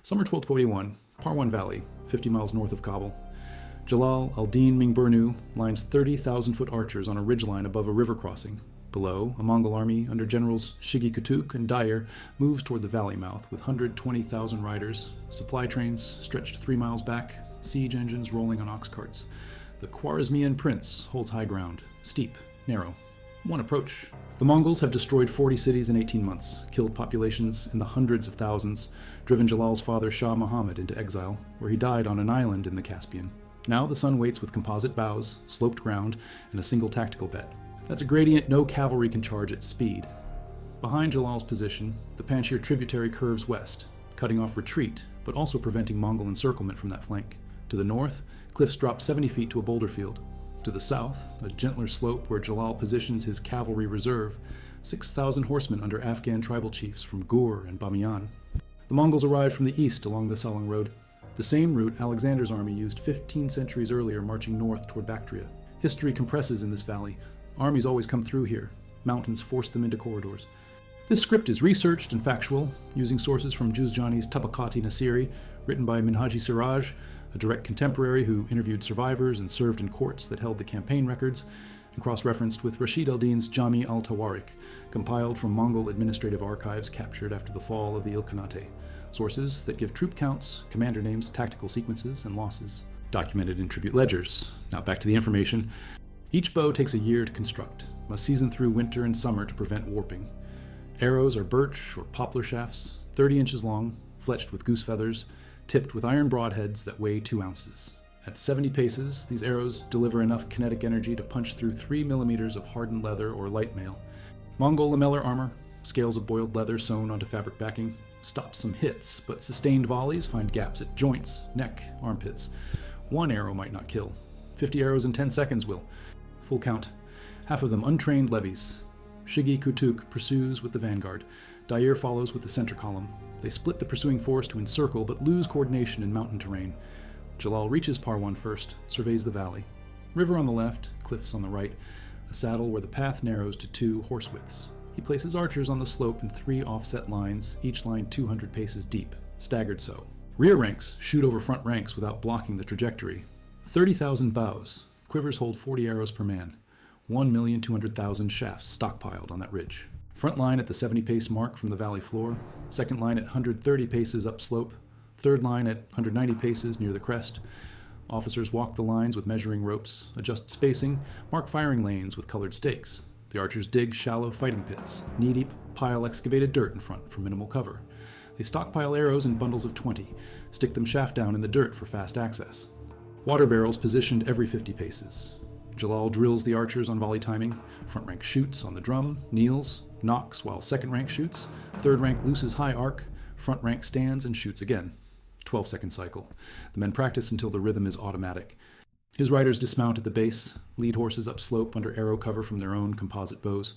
Summer 1281, Parwan Valley, 50 miles north of Kabul. Jalal al-Din Mingburnu lines 30,000-foot archers on a ridgeline above a river crossing. Below, a Mongol army under generals Shigi Kutuk and Dyer moves toward the valley mouth with 120,000 riders, supply trains stretched 3 miles back, siege engines rolling on ox carts. The Khwarezmian prince holds high ground, steep, narrow. One approach. The Mongols have destroyed 40 cities in 18 months, killed populations in the hundreds of thousands, driven Jalal's father Shah Muhammad into exile, where he died on an island in the Caspian. Now the sun waits with composite bows, sloped ground, and a single tactical bet. That's a gradient no cavalry can charge at speed. Behind Jalal's position, the Panjshir tributary curves west, cutting off retreat, but also preventing Mongol encirclement from that flank. To the north, cliffs drop 70 feet to a boulder field. To the south, a gentler slope where Jalal positions his cavalry reserve, 6,000 horsemen under Afghan tribal chiefs from Gur and Bamiyan. The Mongols arrived from the east along the Salang Road, the same route Alexander's army used 15 centuries earlier marching north toward Bactria. History compresses in this valley. Armies always come through here. Mountains force them into corridors. This script is researched and factual, using sources from Juzjani's Tabaqat-i-Nasiri, written by Minhaji Siraj, a direct contemporary who interviewed survivors and served in courts that held the campaign records, and cross-referenced with Rashid al-Din's Jami al-Tawarik, compiled from Mongol administrative archives captured after the fall of the Ilkhanate. Sources that give troop counts, commander names, tactical sequences, and losses. Documented in tribute ledgers. Now back to the information. Each bow takes a year to construct, must season through winter and summer to prevent warping. Arrows are birch or poplar shafts, 30 inches long, fletched with goose feathers, tipped with iron broadheads that weigh 2 ounces. At 70 paces, these arrows deliver enough kinetic energy to punch through 3 millimeters of hardened leather or light mail. Mongol lamellar armor, scales of boiled leather sewn onto fabric backing, stops some hits, but sustained volleys find gaps at joints, neck, armpits. 1 arrow might not kill. 50 arrows in 10 seconds will. Full count. Half of them untrained levies. Shigi Kutuk pursues with the vanguard. Dyer follows with the center column. They split the pursuing force to encircle, but lose coordination in mountain terrain. Jalal reaches Parwan first, surveys the valley. River on the left, cliffs on the right, a saddle where the path narrows to 2 horse widths. He places archers on the slope in 3 offset lines, each line 200 paces deep, staggered so. Rear ranks shoot over front ranks without blocking the trajectory. 30,000 bows. Quivers hold 40 arrows per man. 1,200,000 shafts stockpiled on that ridge. Front line at the 70-pace mark from the valley floor, second line at 130 paces upslope, third line at 190 paces near the crest. Officers walk the lines with measuring ropes, adjust spacing, mark firing lanes with colored stakes. The archers dig shallow fighting pits, knee-deep pile excavated dirt in front for minimal cover. They stockpile arrows in bundles of 20, stick them shaft down in the dirt for fast access. Water barrels positioned every 50 paces. Jalal drills the archers on volley timing. Front rank shoots on the drum, kneels, knocks while second rank shoots. Third rank looses high arc. Front rank stands and shoots again. 12-second cycle. The men practice until the rhythm is automatic. His riders dismount at the base, lead horses upslope under arrow cover from their own composite bows.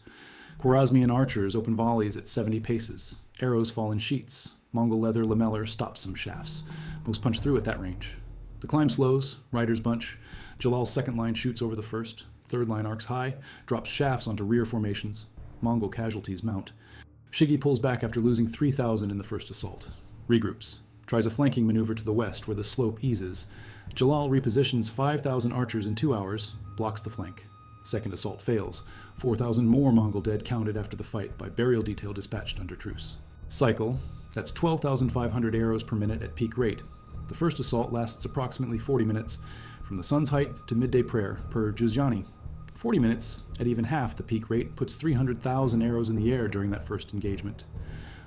Khwarezmian archers open volleys at 70 paces. Arrows fall in sheets. Mongol leather lamellar stops some shafts. Most punch through at that range. The climb slows, riders bunch. Jalal's second line shoots over the first. Third line arcs high, drops shafts onto rear formations. Mongol casualties mount. Shigi pulls back after losing 3,000 in the first assault. Regroups. Tries a flanking maneuver to the west where the slope eases. Jalal repositions 5,000 archers in 2 hours, blocks the flank. Second assault fails. 4,000 more Mongol dead counted after the fight by burial detail dispatched under truce. Cycle. That's 12,500 arrows per minute at peak rate. The first assault lasts approximately 40 minutes, from the sun's height to midday prayer, per Juzjani. 40 minutes, at even half the peak rate, puts 300,000 arrows in the air during that first engagement.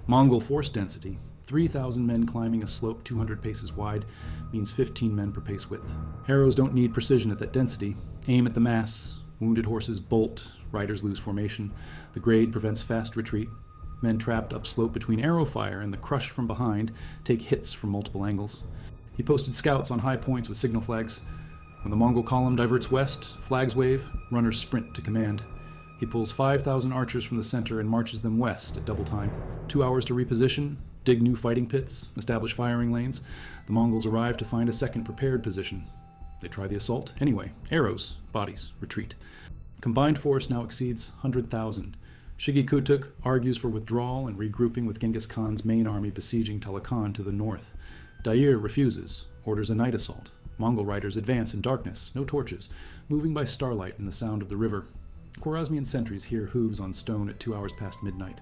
Mongol force density, 3,000 men climbing a slope 200 paces wide, means 15 men per pace width. Arrows don't need precision at that density. Aim at the mass. Wounded horses bolt, riders lose formation. The grade prevents fast retreat. Men trapped upslope between arrow fire and the crush from behind take hits from multiple angles. He posted scouts on high points with signal flags. When the Mongol column diverts west, flags wave, runners sprint to command. He pulls 5,000 archers from the center and marches them west at double time. 2 hours to reposition, dig new fighting pits, establish firing lanes. The Mongols arrive to find a second prepared position. They try the assault anyway. Arrows, bodies, retreat. Combined force now exceeds 100,000. Shigi Kutuk argues for withdrawal and regrouping with Genghis Khan's main army besieging Talokan to the north. Dair refuses, orders a night assault. Mongol riders advance in darkness, no torches, moving by starlight in the sound of the river. Khwarezmian sentries hear hooves on stone at 2 hours past midnight.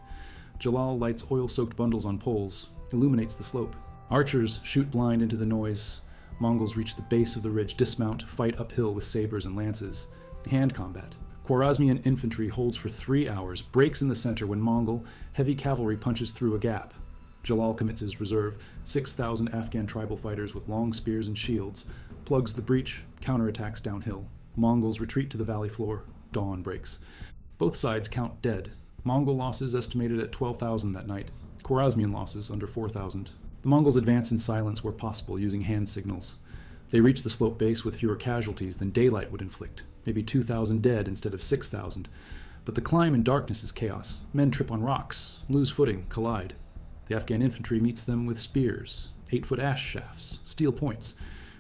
Jalal lights oil-soaked bundles on poles, illuminates the slope. Archers shoot blind into the noise. Mongols reach the base of the ridge, dismount, fight uphill with sabers and lances. Hand combat. Khwarezmian infantry holds for 3 hours, breaks in the center when Mongol heavy cavalry punches through a gap. Jalal commits his reserve, 6,000 Afghan tribal fighters with long spears and shields, plugs the breach, counterattacks downhill. Mongols retreat to the valley floor. Dawn breaks. Both sides count dead. Mongol losses estimated at 12,000 that night. Khwarezmian losses under 4,000. The Mongols advance in silence where possible, using hand signals. They reach the slope base with fewer casualties than daylight would inflict, maybe 2,000 dead instead of 6,000. But the climb in darkness is chaos. Men trip on rocks, lose footing, collide. The Afghan infantry meets them with spears, 8-foot ash shafts, steel points,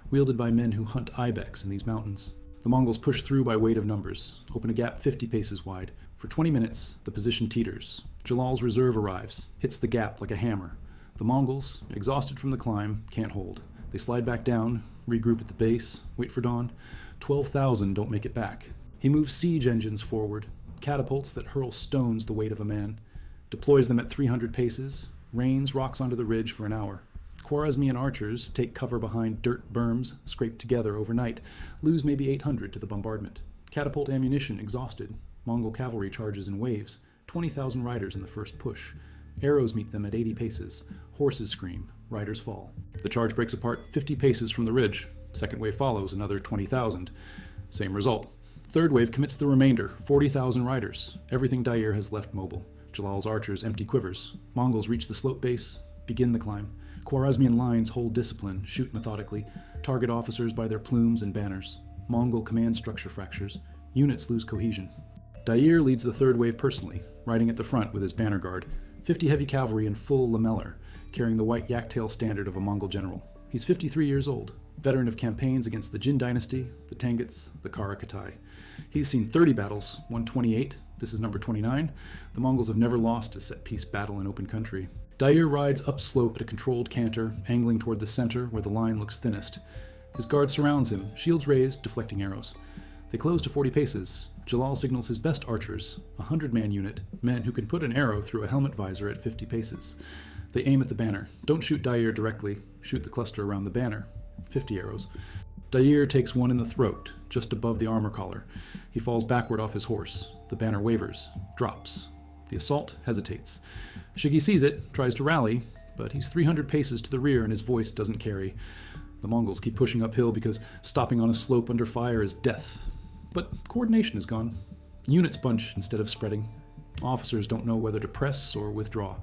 wielded by men who hunt ibex in these mountains. The Mongols push through by weight of numbers, open a gap 50 paces wide. For 20 minutes, the position teeters. Jalal's reserve arrives, hits the gap like a hammer. The Mongols, exhausted from the climb, can't hold. They slide back down, regroup at the base, wait for dawn. 12,000 don't make it back. He moves siege engines forward, catapults that hurl stones the weight of a man, deploys them at 300 paces, rains rocks onto the ridge for an hour. Khwarezmian archers take cover behind dirt berms scraped together overnight, lose maybe 800 to the bombardment. Catapult ammunition exhausted. Mongol cavalry charges in waves, 20,000 riders in the first push. Arrows meet them at 80 paces. Horses scream. Riders fall. The charge breaks apart 50 paces from the ridge. Second wave follows, another 20,000. Same result. Third wave commits the remainder, 40,000 riders. Everything Dair has left mobile. Jalal's archers empty quivers. Mongols reach the slope base, begin the climb. Khwarezmian lines hold discipline, shoot methodically, target officers by their plumes and banners. Mongol command structure fractures. Units lose cohesion. Dair leads the third wave personally, riding at the front with his banner guard, 50 heavy cavalry in full lamellar, carrying the white yak-tail standard of a Mongol general. He's 53 years old, veteran of campaigns against the Jin dynasty, the Tanguts, the Kara-Katai. He's seen 30 battles, won 28. This is number 29. The Mongols have never lost a set-piece battle in open country. Dair rides upslope at a controlled canter, angling toward the center where the line looks thinnest. His guard surrounds him, shields raised, deflecting arrows. They close to 40 paces. Jalal signals his best archers, a 100-man unit, men who can put an arrow through a helmet visor at 50 paces. They aim at the banner. Don't shoot Dair directly, shoot the cluster around the banner. 50 arrows. Dair takes one in the throat, just above the armor collar. He falls backward off his horse. The banner wavers, drops. The assault hesitates. Shigi sees it, tries to rally, but he's 300 paces to the rear and his voice doesn't carry. The Mongols keep pushing uphill because stopping on a slope under fire is death. But coordination is gone. Units bunch instead of spreading. Officers don't know whether to press or withdraw.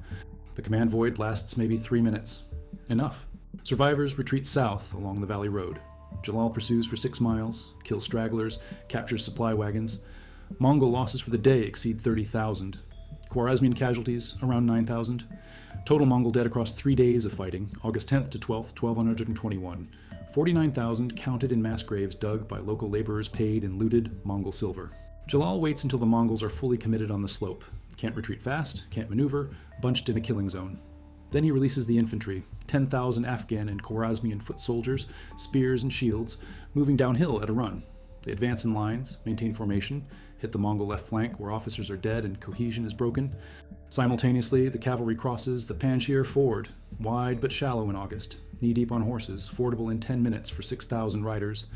The command void lasts maybe 3 minutes. Enough. Survivors retreat south along the valley road. Jalal pursues for 6 miles, kills stragglers, captures supply wagons. Mongol losses for the day exceed 30,000. Khwarezmian casualties, around 9,000. Total Mongol dead across 3 days of fighting, August 10th to 12th, 1221. 49,000 counted in mass graves dug by local laborers paid in looted Mongol silver. Jalal waits until the Mongols are fully committed on the slope. Can't retreat fast, can't maneuver, bunched in a killing zone. Then he releases the infantry, 10,000 Afghan and Khwarezmian foot soldiers, spears and shields, moving downhill at a run. They advance in lines, maintain formation, hit the Mongol left flank where officers are dead and cohesion is broken. Simultaneously, the cavalry crosses the Panjshir Ford, wide but shallow in August, knee-deep on horses, fordable in 10 minutes for 6,000 riders.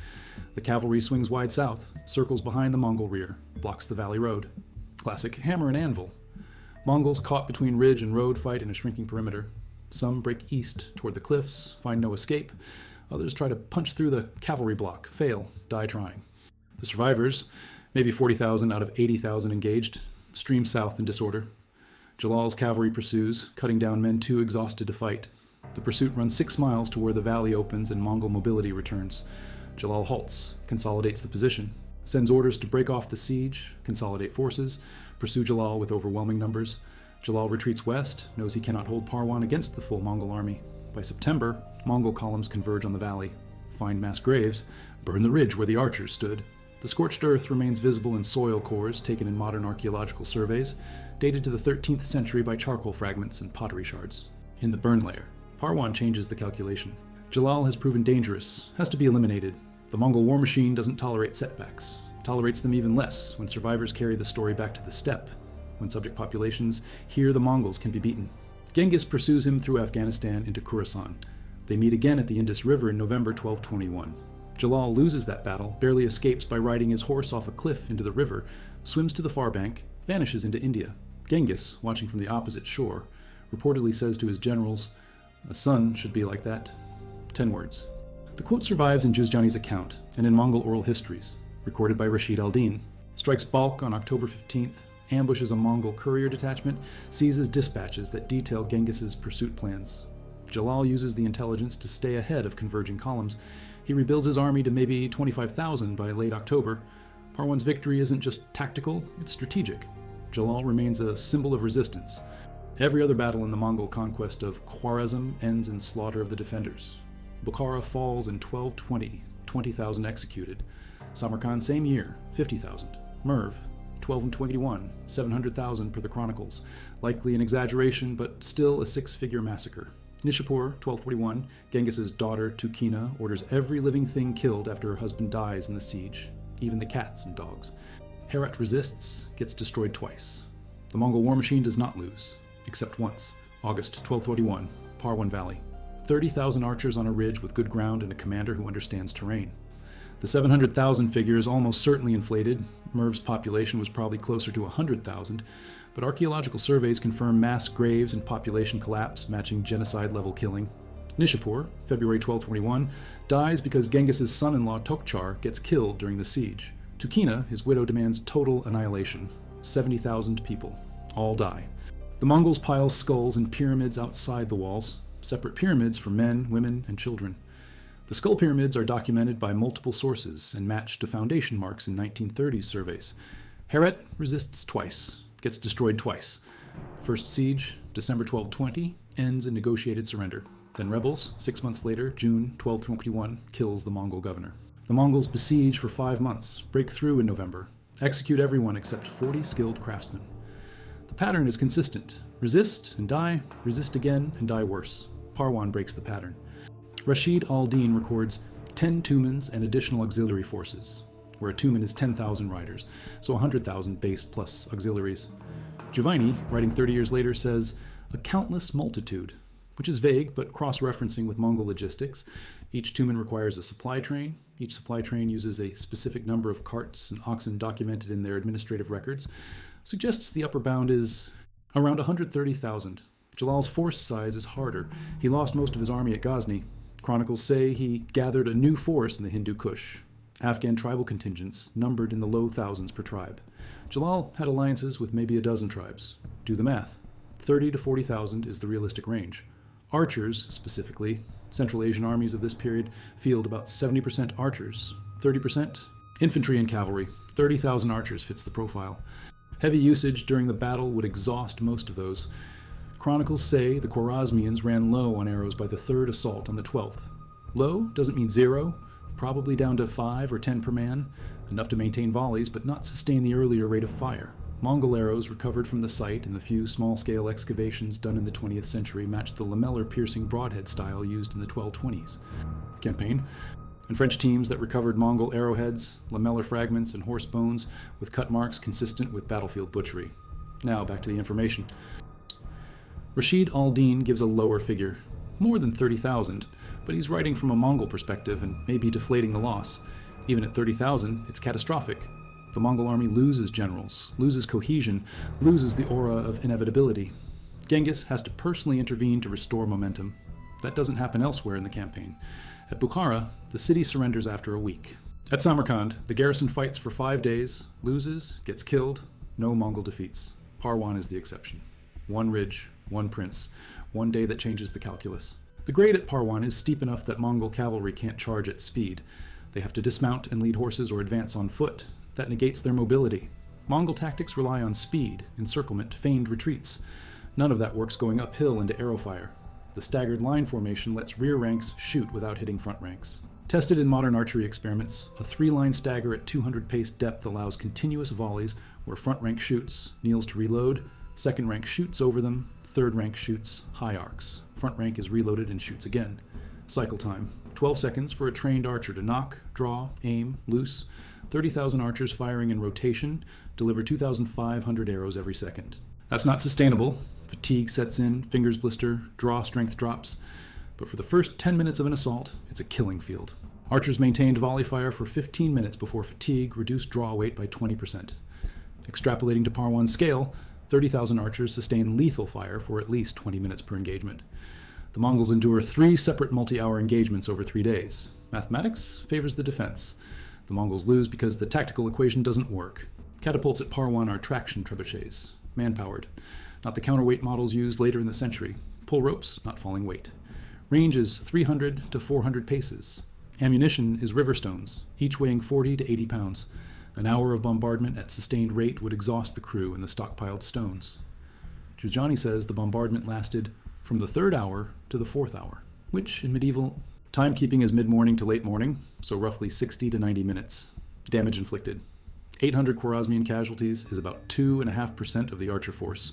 The cavalry swings wide south, circles behind the Mongol rear, blocks the valley road. Classic hammer and anvil. Mongols caught between ridge and road fight in a shrinking perimeter. Some break east toward the cliffs, find no escape. Others try to punch through the cavalry block, fail, die trying. The survivors, maybe 40,000 out of 80,000 engaged, stream south in disorder. Jalal's cavalry pursues, cutting down men too exhausted to fight. The pursuit runs 6 miles to where the valley opens and Mongol mobility returns. Jalal halts, consolidates the position, sends orders to break off the siege, consolidate forces, pursue Jalal with overwhelming numbers. Jalal retreats west, knows he cannot hold Parwan against the full Mongol army. By September, Mongol columns converge on the valley, find mass graves, burn the ridge where the archers stood. The scorched earth remains visible in soil cores taken in modern archaeological surveys, dated to the 13th century by charcoal fragments and pottery shards. In the burn layer, Parwan changes the calculation. Jalal has proven dangerous, has to be eliminated. The Mongol war machine doesn't tolerate setbacks, tolerates them even less when survivors carry the story back to the steppe. When subject populations hear the Mongols can be beaten. Genghis pursues him through Afghanistan into Khorasan. They meet again at the Indus River in November 1221. Jalal loses that battle, barely escapes by riding his horse off a cliff into the river, swims to the far bank, vanishes into India. Genghis, watching from the opposite shore, reportedly says to his generals, "A son should be like that." 10 words. The quote survives in Juzjani's account and in Mongol oral histories, recorded by Rashid al-Din. Strikes Balkh on October 15th, ambushes a Mongol courier detachment, seizes dispatches that detail Genghis's pursuit plans. Jalal uses the intelligence to stay ahead of converging columns. He rebuilds his army to maybe 25,000 by late October. Parwan's victory isn't just tactical, it's strategic. Jalal remains a symbol of resistance. Every other battle in the Mongol conquest of Khwarezm ends in slaughter of the defenders. Bukhara falls in 1220, 20,000 executed. Samarkand same year, 50,000. Merv, 1221, 700,000 per the chronicles. Likely an exaggeration, but still a six-figure massacre. Nishapur, 1241, Genghis's daughter Tukina orders every living thing killed after her husband dies in the siege, even the cats and dogs. Herat resists, gets destroyed twice. The Mongol war machine does not lose, except once, August 1241, Parwan Valley. 30,000 archers on a ridge with good ground and a commander who understands terrain. The 700,000 figure is almost certainly inflated. Merv's population was probably closer to 100,000, but archaeological surveys confirm mass graves and population collapse matching genocide-level killing. Nishapur, February 1221, dies because Genghis's son-in-law Tokchar gets killed during the siege. Tukina, his widow, demands total annihilation. 70,000 people. All die. The Mongols pile skulls in pyramids outside the walls, separate pyramids for men, women, and children. The skull pyramids are documented by multiple sources and matched to foundation marks in 1930s surveys. Herat resists twice, gets destroyed twice. First siege, December 1220, ends in negotiated surrender. Then rebels, 6 months later, June 1221, kills the Mongol governor. The Mongols besiege for 5 months, break through in November, execute everyone except 40 skilled craftsmen. The pattern is consistent. Resist and die, resist again and die worse. Parwan breaks the pattern. Rashid al-Din records 10 tumens and additional auxiliary forces, where a tumen is 10,000 riders, so 100,000 base plus auxiliaries. Giovanni, writing 30 years later, says, "A countless multitude," which is vague but cross-referencing with Mongol logistics. Each tumen requires a supply train. Each supply train uses a specific number of carts and oxen documented in their administrative records. Suggests the upper bound is around 130,000. Jalal's force size is harder. He lost most of his army at Ghazni. Chronicles say he gathered a new force in the Hindu Kush. Afghan tribal contingents numbered in the low thousands per tribe. Jalal had alliances with maybe a dozen tribes. Do the math. 30 to 40,000 is the realistic range. Archers, specifically, Central Asian armies of this period field about 70% archers, 30% infantry and cavalry. 30,000 archers fits the profile. Heavy usage during the battle would exhaust most of those. Chronicles say the Khwarezmians ran low on arrows by the third assault on the 12th. Low doesn't mean zero, probably down to 5 or 10 per man, enough to maintain volleys but not sustain the earlier rate of fire. Mongol arrows recovered from the site in the few small-scale excavations done in the 20th century matched the lamellar-piercing broadhead style used in the 1220s campaign. And French teams that recovered Mongol arrowheads, lamellar fragments, and horse bones with cut marks consistent with battlefield butchery. Now back to the information. Rashid al-Din gives a lower figure, more than 30,000, but he's writing from a Mongol perspective and may be deflating the loss. Even at 30,000, it's catastrophic. The Mongol army loses generals, loses cohesion, loses the aura of inevitability. Genghis has to personally intervene to restore momentum. That doesn't happen elsewhere in the campaign. At Bukhara, the city surrenders after a week. At Samarkand, the garrison fights for 5 days, loses, gets killed, no Mongol defeats. Parwan is the exception. One ridge, one prince, one day that changes the calculus. The grade at Parwan is steep enough that Mongol cavalry can't charge at speed. They have to dismount and lead horses or advance on foot. That negates their mobility. Mongol tactics rely on speed, encirclement, feigned retreats. None of that works going uphill into arrow fire. The staggered line formation lets rear ranks shoot without hitting front ranks. Tested in modern archery experiments, a 3-line stagger at 200 pace depth allows continuous volleys where front rank shoots, kneels to reload, second rank shoots over them, third rank shoots high arcs. Front rank is reloaded and shoots again. Cycle time, 12 seconds for a trained archer to knock, draw, aim, loose. 30,000 archers firing in rotation deliver 2,500 arrows every second. That's not sustainable. Fatigue sets in, fingers blister, draw strength drops. But for the first 10 minutes of an assault, it's a killing field. Archers maintained volley fire for 15 minutes before fatigue reduced draw weight by 20%. Extrapolating to Parwan's scale, 30,000 archers sustain lethal fire for at least 20 minutes per engagement. The Mongols endure 3 separate multi-hour engagements over 3 days. Mathematics favors the defense. The Mongols lose because the tactical equation doesn't work. Catapults at Parwan are traction trebuchets, man-powered, not the counterweight models used later in the century. Pull ropes, not falling weight. Range is 300 to 400 paces. Ammunition is river stones, each weighing 40 to 80 pounds. An hour of bombardment at sustained rate would exhaust the crew and the stockpiled stones. Giugiani says the bombardment lasted from the 3rd hour to the 4th hour, which in medieval timekeeping is mid-morning to late morning, so roughly 60 to 90 minutes. Damage inflicted. 800 Khwarezmian casualties is about 2.5% of the archer force,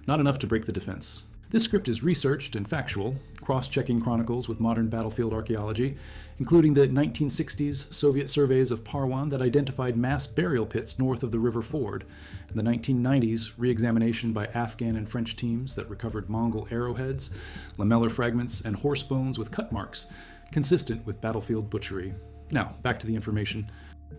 not enough to break the defense. This script is researched and factual, cross-checking chronicles with modern battlefield archaeology, including the 1960s Soviet surveys of Parwan that identified mass burial pits north of the river ford, and the 1990s re-examination by Afghan and French teams that recovered Mongol arrowheads, lamellar fragments, and horse bones with cut marks, consistent with battlefield butchery. Now, back to the information.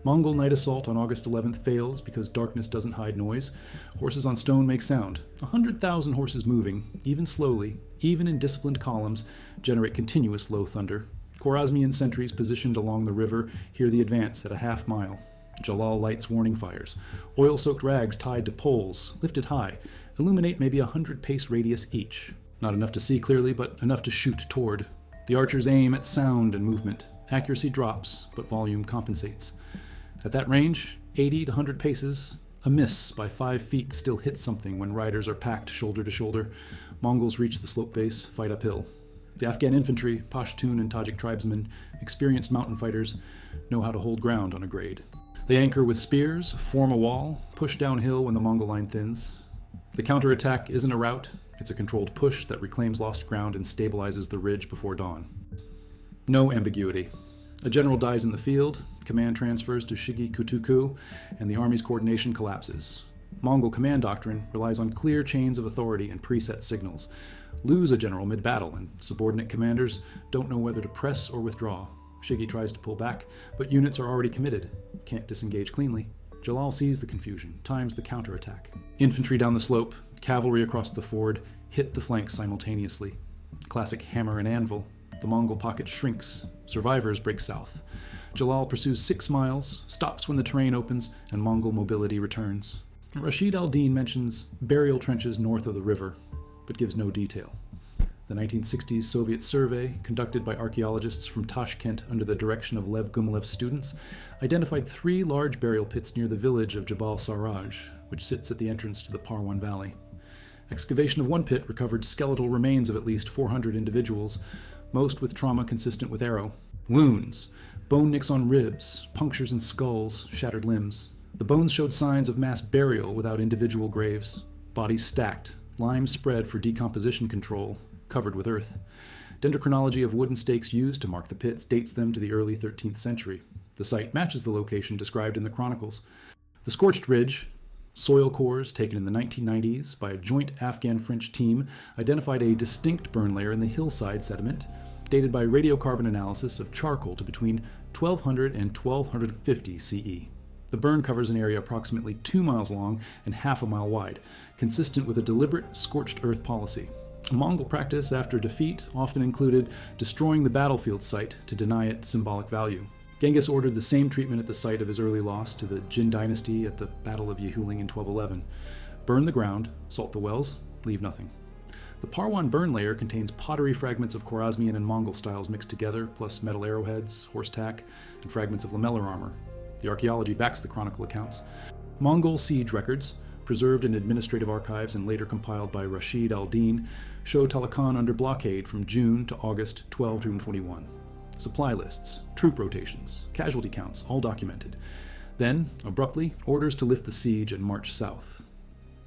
Mongol night assault on August 11th fails because darkness doesn't hide noise. Horses on stone make sound. 100,000 horses moving, even slowly, even in disciplined columns, generate continuous low thunder. Khwarezmian sentries positioned along the river hear the advance at a half mile. Jalal lights warning fires. Oil-soaked rags tied to poles, lifted high, illuminate maybe 100 pace radius each. Not enough to see clearly, but enough to shoot toward. The archers aim at sound and movement. Accuracy drops, but volume compensates. At that range, 80 to 100 paces, a miss by 5 feet still hits something when riders are packed shoulder to shoulder. Mongols reach the slope base, fight uphill. The Afghan infantry, Pashtun and Tajik tribesmen, experienced mountain fighters, know how to hold ground on a grade. They anchor with spears, form a wall, push downhill when the Mongol line thins. The counterattack isn't a rout, it's a controlled push that reclaims lost ground and stabilizes the ridge before dawn. No ambiguity. A general dies in the field, command transfers to Shigi Kutuku, and the army's coordination collapses. Mongol command doctrine relies on clear chains of authority and preset signals. Lose a general mid-battle, and subordinate commanders don't know whether to press or withdraw. Shigi tries to pull back, but units are already committed. Can't disengage cleanly. Jalal sees the confusion, times the counterattack. Infantry down the slope, cavalry across the ford, hit the flanks simultaneously. Classic hammer and anvil. The Mongol pocket shrinks. Survivors break south. Jalal pursues 6 miles, stops when the terrain opens, and Mongol mobility returns. Rashid al-Din mentions burial trenches north of the river, but gives no detail. The 1960s Soviet survey, conducted by archaeologists from Tashkent under the direction of Lev Gumilev's students, identified 3 large burial pits near the village of Jabal Sarraj, which sits at the entrance to the Parwan Valley. Excavation of one pit recovered skeletal remains of at least 400 individuals, most with trauma consistent with arrow. Wounds, bone nicks on ribs, punctures in skulls, shattered limbs. The bones showed signs of mass burial without individual graves. Bodies stacked, lime spread for decomposition control, covered with earth. Dendrochronology of wooden stakes used to mark the pits dates them to the early 13th century. The site matches the location described in the chronicles. The scorched ridge, soil cores taken in the 1990s by a joint Afghan-French team, identified a distinct burn layer in the hillside sediment, dated by radiocarbon analysis of charcoal to between 1200 and 1250 CE. The burn covers an area approximately 2 miles long and half a mile wide, consistent with a deliberate scorched earth policy. A Mongol practice after defeat often included destroying the battlefield site to deny it symbolic value. Genghis ordered the same treatment at the site of his early loss to the Jin dynasty at the Battle of Yehuling in 1211. Burn the ground, salt the wells, leave nothing. The Parwan burn layer contains pottery fragments of Khwarezmian and Mongol styles mixed together, plus metal arrowheads, horse tack, and fragments of lamellar armor. The archaeology backs the chronicle accounts. Mongol siege records, preserved in administrative archives and later compiled by Rashid al-Din, show Taloqan under blockade from June to August 1221. Supply lists, troop rotations, casualty counts, all documented. Then, abruptly, orders to lift the siege and march south.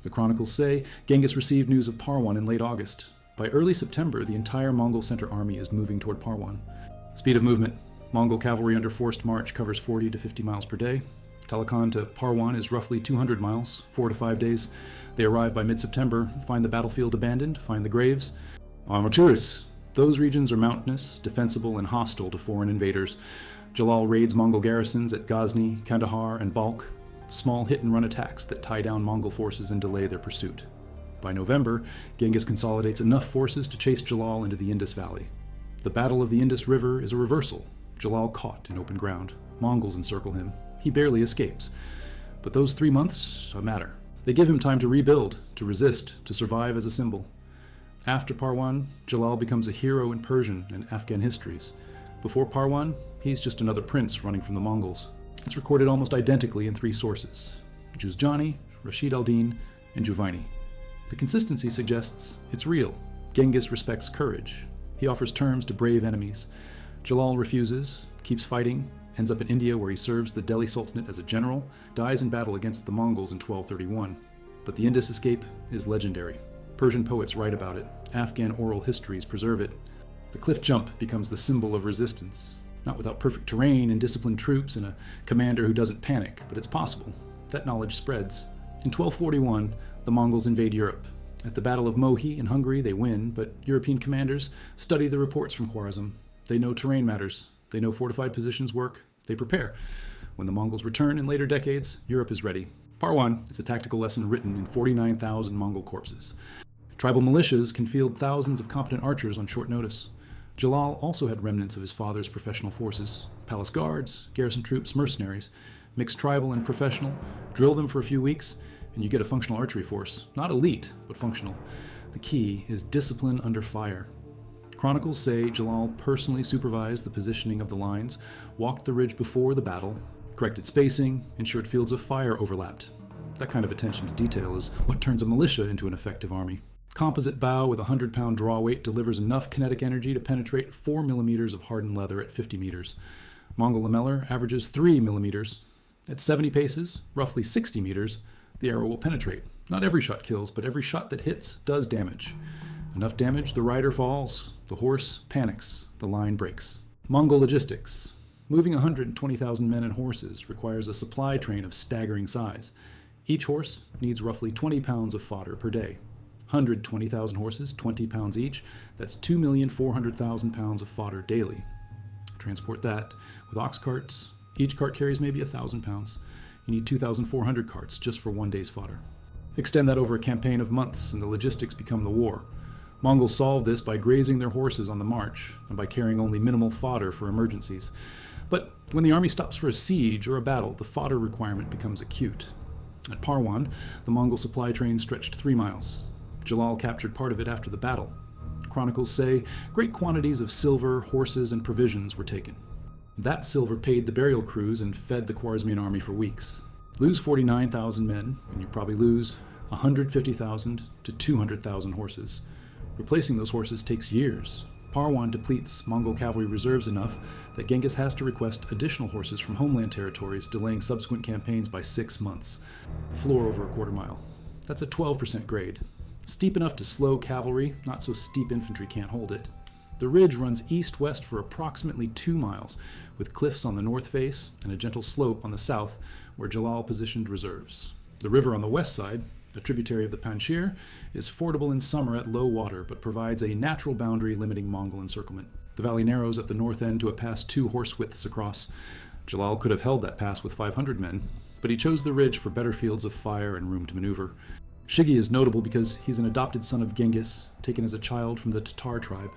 The chronicles say Genghis received news of Parwan in late August. By early September, the entire Mongol center army is moving toward Parwan. Speed of movement. Mongol cavalry under forced march covers 40 to 50 miles per day. Talokan to Parwan is roughly 200 miles, 4 to 5 days. They arrive by mid-September, find the battlefield abandoned, find the graves. Armaturis. Those regions are mountainous, defensible, and hostile to foreign invaders. Jalal raids Mongol garrisons at Ghazni, Kandahar, and Balkh, small hit-and-run attacks that tie down Mongol forces and delay their pursuit. By November, Genghis consolidates enough forces to chase Jalal into the Indus Valley. The Battle of the Indus River is a reversal. Jalal caught in open ground. Mongols encircle him. He barely escapes. But those 3 months matter. They give him time to rebuild, to resist, to survive as a symbol. After Parwan, Jalal becomes a hero in Persian and Afghan histories. Before Parwan, he's just another prince running from the Mongols. It's recorded almost identically in 3 sources: Juzjani, Rashid al-Din, and Juvaini. The consistency suggests it's real. Genghis respects courage. He offers terms to brave enemies. Jalal refuses, keeps fighting, ends up in India where he serves the Delhi Sultanate as a general, dies in battle against the Mongols in 1231. But the Indus escape is legendary. Persian poets write about it. Afghan oral histories preserve it. The cliff jump becomes the symbol of resistance. Not without perfect terrain and disciplined troops and a commander who doesn't panic, but it's possible. That knowledge spreads. In 1241, the Mongols invade Europe. At the Battle of Mohi in Hungary, they win, but European commanders study the reports from Khwarezm. They know terrain matters. They know fortified positions work. They prepare. When the Mongols return in later decades, Europe is ready. Parwan is a tactical lesson written in 49,000 Mongol corpses. Tribal militias can field thousands of competent archers on short notice. Jalal also had remnants of his father's professional forces: palace guards, garrison troops, mercenaries. Mix tribal and professional, drill them for a few weeks, and you get a functional archery force. Not elite, but functional. The key is discipline under fire. Chronicles say Jalal personally supervised the positioning of the lines, walked the ridge before the battle, corrected spacing, ensured fields of fire overlapped. That kind of attention to detail is what turns a militia into an effective army. Composite bow with a 100-pound draw weight delivers enough kinetic energy to penetrate 4 millimeters of hardened leather at 50 meters. Mongol lamellar averages 3 millimeters. At 70 paces, roughly 60 meters, the arrow will penetrate. Not every shot kills, but every shot that hits does damage. Enough damage, the rider falls, the horse panics, the line breaks. Mongol logistics. Moving 120,000 men and horses requires a supply train of staggering size. Each horse needs roughly 20 pounds of fodder per day. 120,000 horses, 20 pounds each, that's 2,400,000 pounds of fodder daily. Transport that with ox carts. Each cart carries maybe 1,000 pounds. You need 2,400 carts just for one day's fodder. Extend that over a campaign of months, and the logistics become the war. Mongols solve this by grazing their horses on the march, and by carrying only minimal fodder for emergencies. But when the army stops for a siege or a battle, the fodder requirement becomes acute. At Parwan, the Mongol supply train stretched 3 miles. Jalal captured part of it after the battle. Chronicles say great quantities of silver, horses, and provisions were taken. That silver paid the burial crews and fed the Khwarezmian army for weeks. Lose 49,000 men, and you probably lose 150,000 to 200,000 horses. Replacing those horses takes years. Parwan depletes Mongol cavalry reserves enough that Genghis has to request additional horses from homeland territories, delaying subsequent campaigns by 6 months. Floor over a quarter mile. That's a 12% grade. Steep enough to slow cavalry, not so steep infantry can't hold it. The ridge runs east-west for approximately 2 miles, with cliffs on the north face and a gentle slope on the south where Jalal positioned reserves. The river on the west side, a tributary of the Panjshir, is fordable in summer at low water, but provides a natural boundary limiting Mongol encirclement. The valley narrows at the north end to a pass 2 horse widths across. Jalal could have held that pass with 500 men, but he chose the ridge for better fields of fire and room to maneuver. Shigi is notable because he's an adopted son of Genghis, taken as a child from the Tatar tribe.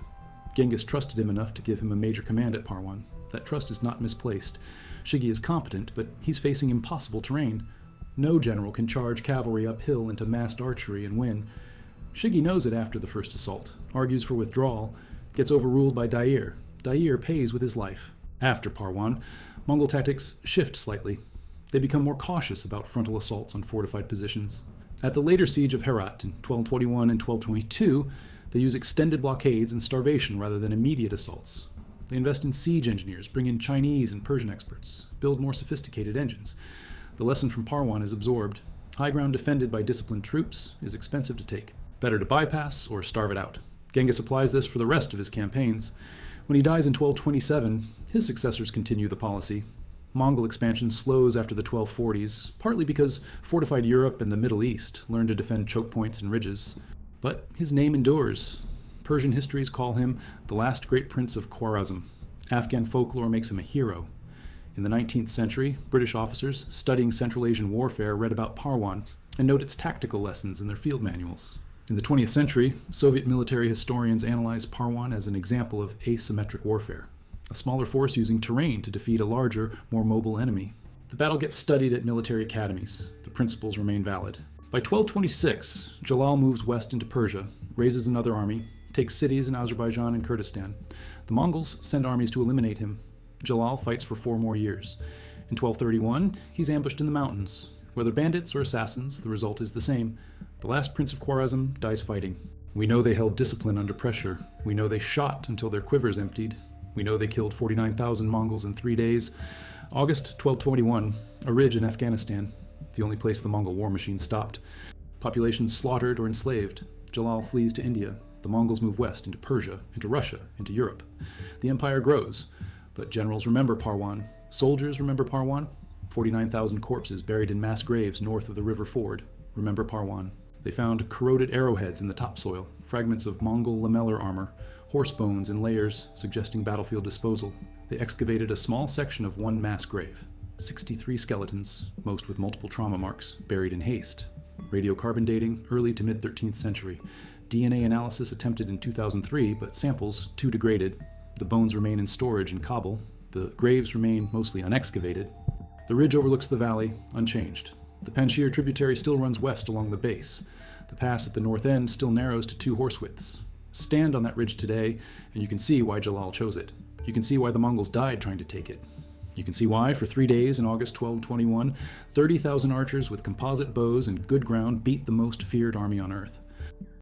Genghis trusted him enough to give him a major command at Parwan. That trust is not misplaced. Shigi is competent, but he's facing impossible terrain. No general can charge cavalry uphill into massed archery and win. Shigi knows it after the first assault, argues for withdrawal, gets overruled by Dair. Dair pays with his life. After Parwan, Mongol tactics shift slightly. They become more cautious about frontal assaults on fortified positions. At the later siege of Herat in 1221 and 1222, they use extended blockades and starvation rather than immediate assaults. They invest in siege engineers, bring in Chinese and Persian experts, build more sophisticated engines. The lesson from Parwan is absorbed. High ground defended by disciplined troops is expensive to take. Better to bypass or starve it out. Genghis applies this for the rest of his campaigns. When he dies in 1227, his successors continue the policy. Mongol expansion slows after the 1240s, partly because fortified Europe and the Middle East learned to defend choke points and ridges. But his name endures. Persian histories call him the last great prince of Khwarezm. Afghan folklore makes him a hero. In the 19th century, British officers studying Central Asian warfare read about Parwan and note its tactical lessons in their field manuals. In the 20th century, Soviet military historians analyze Parwan as an example of asymmetric warfare, a smaller force using terrain to defeat a larger, more mobile enemy. The battle gets studied at military academies. The principles remain valid. By 1226, Jalal moves west into Persia, raises another army, takes cities in Azerbaijan and Kurdistan. The Mongols send armies to eliminate him. Jalal fights for 4 more years. In 1231, he's ambushed in the mountains. Whether bandits or assassins, the result is the same. The last prince of Khwarezm dies fighting. We know they held discipline under pressure. We know they shot until their quivers emptied. We know they killed 49,000 Mongols in 3 days. August 1221, a ridge in Afghanistan, the only place the Mongol war machine stopped. Population slaughtered or enslaved. Jalal flees to India. The Mongols move west into Persia, into Russia, into Europe. The empire grows. But generals remember Parwan. Soldiers remember Parwan. 49,000 corpses buried in mass graves north of the river ford. Remember Parwan. They found corroded arrowheads in the topsoil, fragments of Mongol lamellar armor, horse bones in layers suggesting battlefield disposal. They excavated a small section of one mass grave. 63 skeletons, most with multiple trauma marks, buried in haste. Radiocarbon dating, early to mid-13th century. DNA analysis attempted in 2003, but samples too degraded. The bones remain in storage in Kabul. The graves remain mostly unexcavated. The ridge overlooks the valley, unchanged. The Panjshir tributary still runs west along the base. The pass at the north end still narrows to 2 horse widths. Stand on that ridge today, and you can see why Jalal chose it. You can see why the Mongols died trying to take it. You can see why, for 3 days in August 1221, 30,000 archers with composite bows and good ground beat the most feared army on earth.